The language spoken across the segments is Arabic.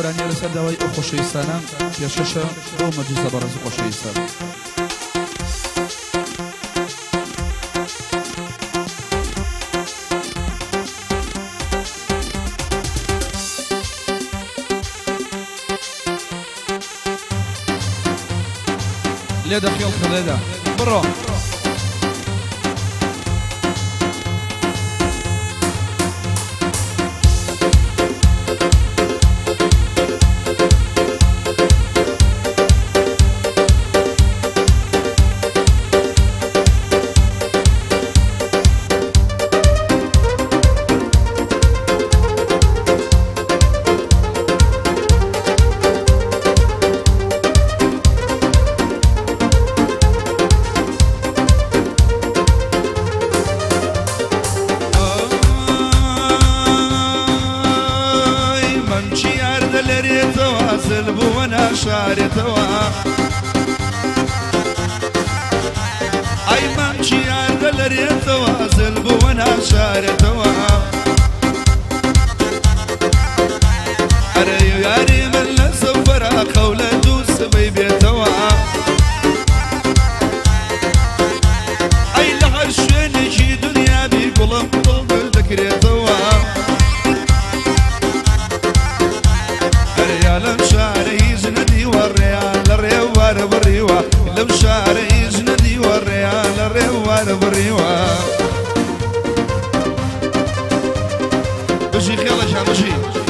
گۆرانی لەسەر داوای ئەو خۆشەویستانان پێشەشە بۆ مەجلیسە بەڕێز خۆشەویستان. لێدە خێڵکە لێدە بڕۆ. بونا شارتوا اي مامشي عند الريتوا زلب وانا شارتوا اريو ياري من السفرة قولة دوس بيبيتوا اي لحشين شي دنيا بيقولم طلب ذكريتوا لم شاري زندي والريال الريوار بالريوة لم شاري زندي والريال الريوار بالريوة بشي خيالك يا بشي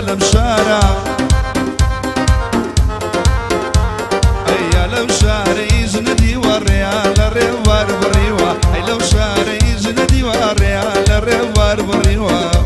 لم شارع اي لو شارع زندي والريال الريوار بالريوة اي لو شارع زندي والريال الريوار بالريوة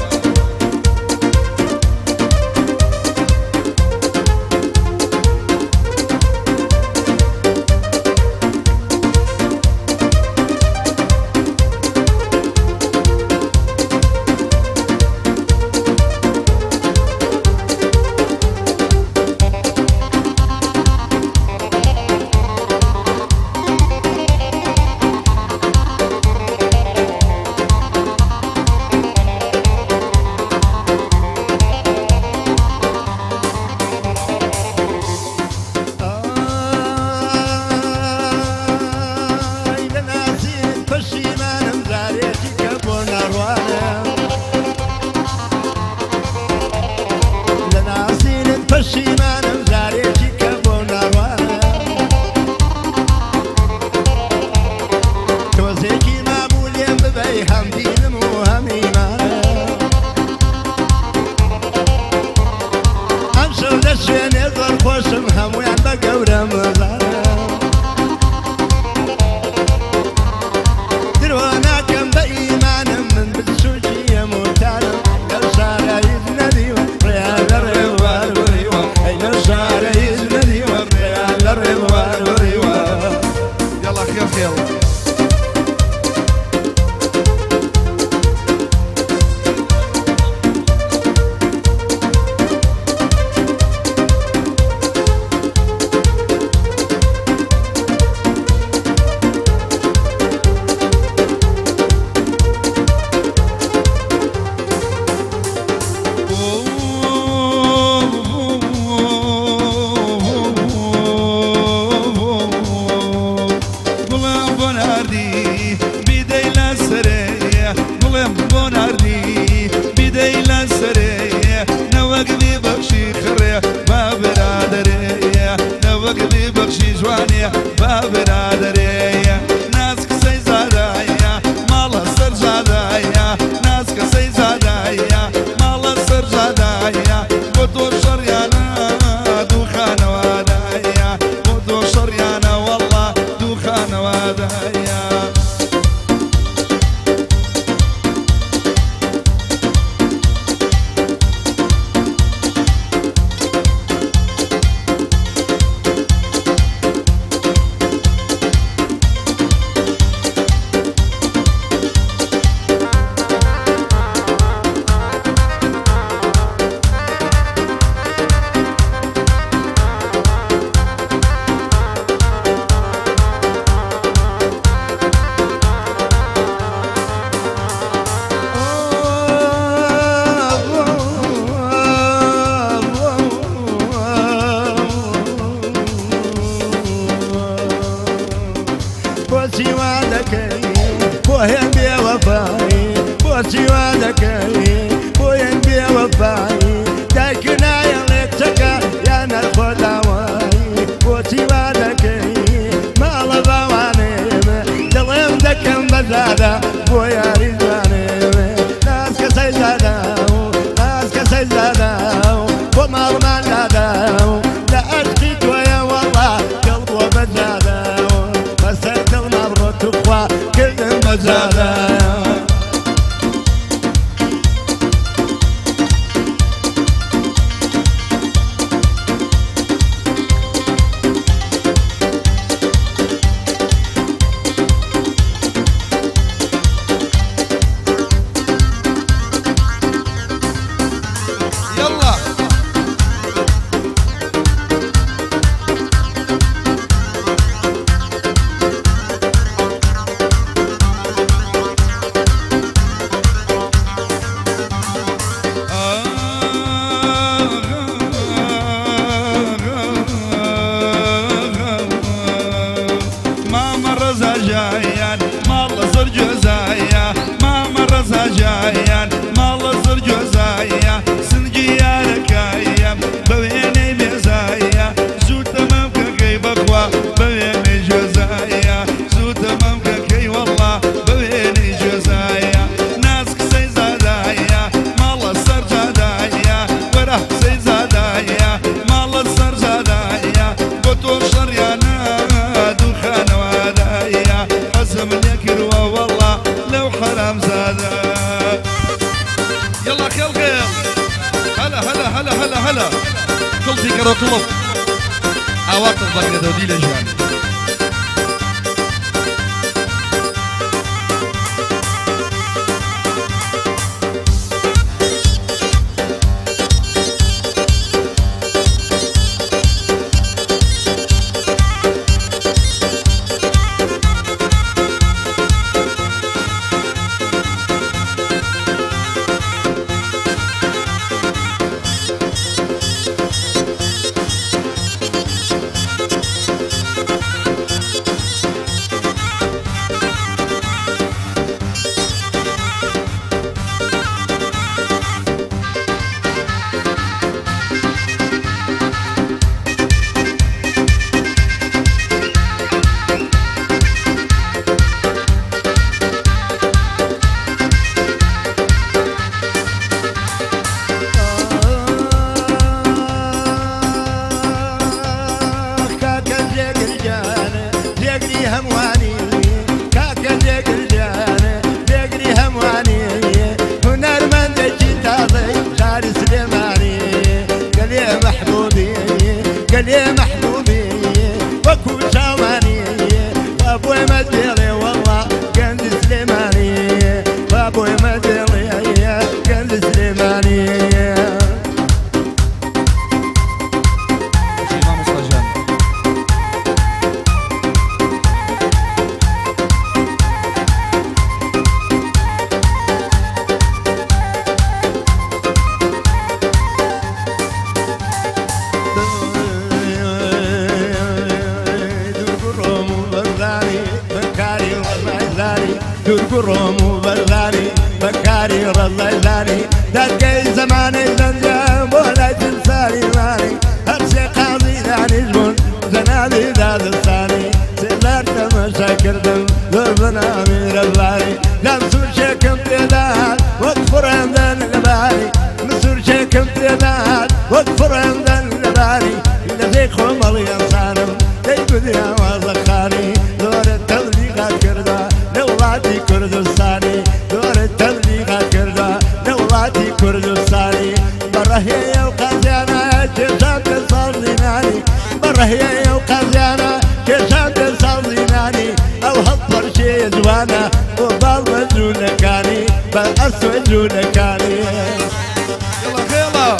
جواني بابرادرية ناس كسي زادايا مالا سر زادايا ناس كسي زادايا مالا سر زادايا بدو شريانا دوخان وادايا بدو شريانا والله دوخان وادايا بوهن بيا وفاي بوسي وادكاي بوهن بيا وفاي دايكنا يلك سكا يا نخد عواي بوسي وادكاي ما لبواني دلم دكم بزادا بويا رزواني ناس كسي زاداو ناس كسي زاداو ومرمان زاداو لا أشكيك ويا والله قلب وبزاداو مسكت النظرة تقوى كل مزادا يلا ما مر زجايان ما الله صر جزايا ما مر زجايان ما الله صر جزايا سنجيارك ايام بويني مزايا زود تمامك كي بقوى بويني جزايا زود تمامك كي والله بويني جزايا ناس كسي زادايا ما الله صر زادايا وراه سي زادايا ما الله صر زادايا قطور شريانا دوخان وادايا حزم اليكروة والله لو حرام زادا يلا خيل خيل هلا هلا هلا هلا هلا كل في كرو كلوب عواطف بقرة دودي لجوان همواني كاكا ديك الجانة ديقني همواني هنر من دجي تاضي شعر سليماني قال يا محبوبي قال يا محبوبي وكو شاماني وابوي مديري والله قند سليماني وابوي مديري قند سليماني سكردم ذبنا من رباني لمسور شكم تلال واكفر عمدان الباني مسور شكم تلال واكفر عمدان الباني الذي خمر ينصانم ليبد يا وزخاني دور التبليغات كردا لولاتي كردستاني دور التبليغات كردا لولاتي كردستاني برا هي وقازانا كشاب صارناني برا هي وقازانا كشاب صارناني او هضر شي زوانا وبال مجنونكاني بالأس مجنونكاني يلا خيلا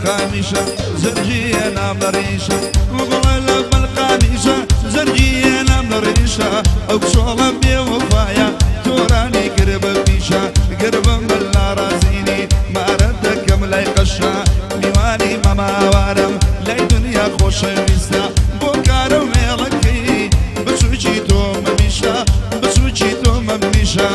خامشة زرجية نام ريشة وقول لبن خامشة زرجية نام ريشة أبشولا بوفايا توراني قرب بيشة قرب من لا رازيني ما ردك ملاي قشة ميواني ماما وارم لاي دنيا خوش ويسا بوكارو ميلكي بسوچي تو مميشة بسوچي تو مميشة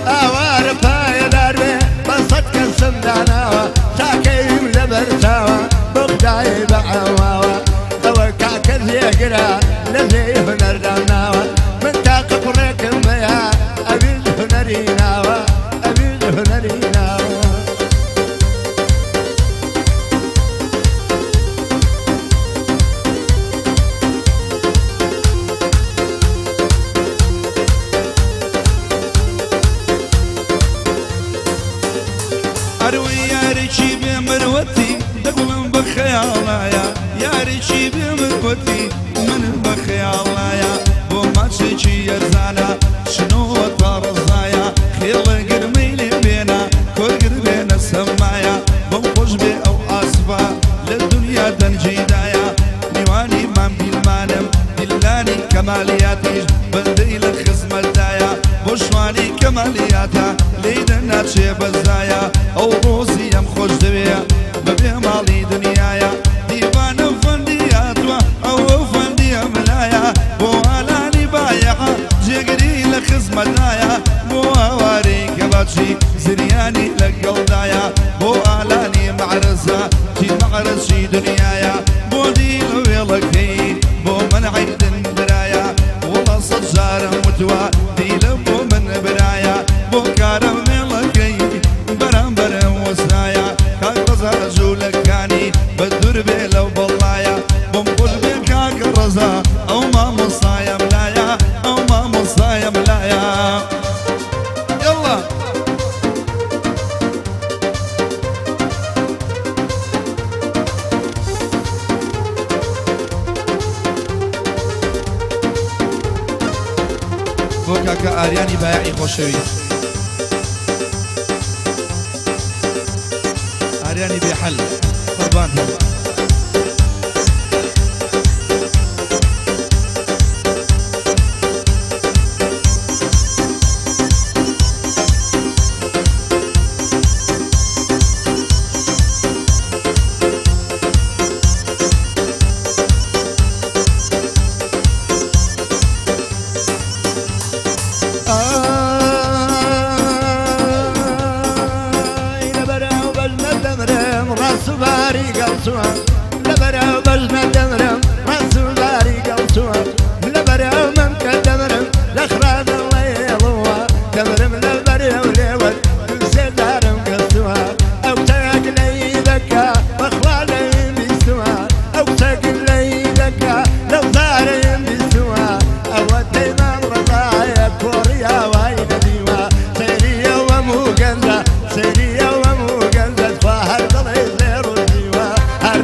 أوارب هاي داربي بصدق السنداناوة تاكيم لبرتاوة بغداي بعواوة أوكا كذي قرا لذي هنر داناوة من تاقب ريكم بيا أبيز هنريناوة أبيز هنريناوة أروي يا ريشي بمروتي دقلن بخيالايا يا ريشي بمروتي من بخيالايا بوما تشي يرزانا شنو ترزايا خيل قرمي لي بينا كل قربينا السمايا بنخش بي أو أصفى للدنيا دنجيدايا نيواني مام بالمانم دلاني كمالياتي بندي للخصم الدايا بوشواني كمالياتا ليدنا تشي بزايا او روزي ام خوش دويا ببي مالي دنيايا ديوان فندياتوا او فندي ملايا بو علاني بايعة جيقري لخزمة دايا بو اواري كباتشي زرياني لقلدايا بو علاني معرزة شي معرز شي دنيايا بو ديلو يلقي بو منعي دندرايا والله صجار متوا ديلو من برايا بو كارم يلقي برام برام وسنايا كاك رزا جولكاني بدور بيلو باللايا بمقول بكاك رزا او ما مصايا ملايا او ما مصايا ملايا يلا فوكاكا آرياني بايعي خوشوي آرياني بحل قربان لبرا بجنا دمرم رسول باري قوسوا لبرا ممك دمرم لخراد الله يلوى دمرم لبرا وليود تنسي دارم قسوا او تاق لي ذكا واخوالي بيسوا او تاق لي ذكا لو زاري بيسوا او الديمان رضايا كوريا وايد ديوا سيريا ومو قنزة سيريا ومو قنزة فهر ضلي زيرو ديوا هر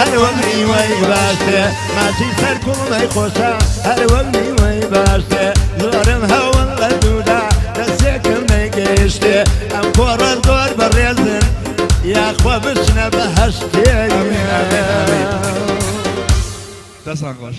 هر وقتی وی باشته ماچی سر کلمه خوشا هر وقتی وی باشته زورم هون لدودا دستکم نگشته ام کورا زور برزن یا خوا بشنه بهشتی دستان خوش